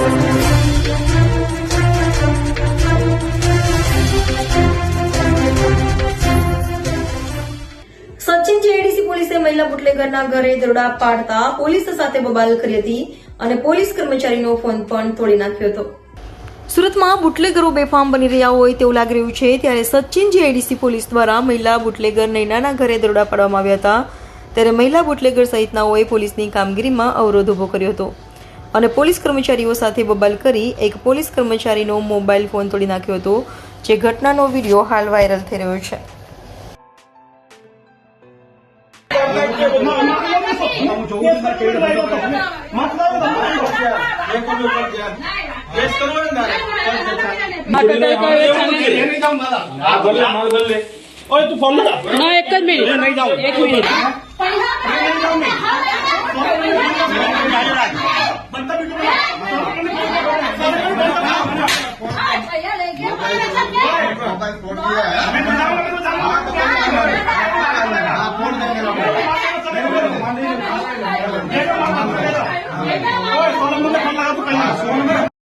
Sachin JDC પોલીસે મહિલા બુટલેગરના ઘરે દરોડા પાડતા પોલીસ સાથે બબાલ કરી હતી અને પોલીસ કર્મચારીનો ફોન પણ તોડી નાખ્યો હતો. સુરતમાં બુટલેગરો બેફામ બની રહ્યા હોય તેવું લાગી રહ્યું છે, ત્યારે સચિન જેડીસી પોલીસ દ્વારા મહિલા બુટલેગર નૈનાના ઘરે દરોડા પાડવામાં આવ્યા હતા. ત્યારે મહિલા બુટલેગર સહિતનાઓએ પોલીસની કામગીરીમાં અવરોધ ઉભો કર્યો હતો અને પોલીસ કર્મચારીઓ સાથે બબાલ કરી એક પોલીસ કર્મચારીનો મોબાઈલ ફોન તોડી નાખ્યો હતો, જે ઘટનાનો વિડીયો હાલ વાયરલ થઈ રહ્યો છે. तू फोन ना एक मिनट नहीं जाऊँ एक मिनट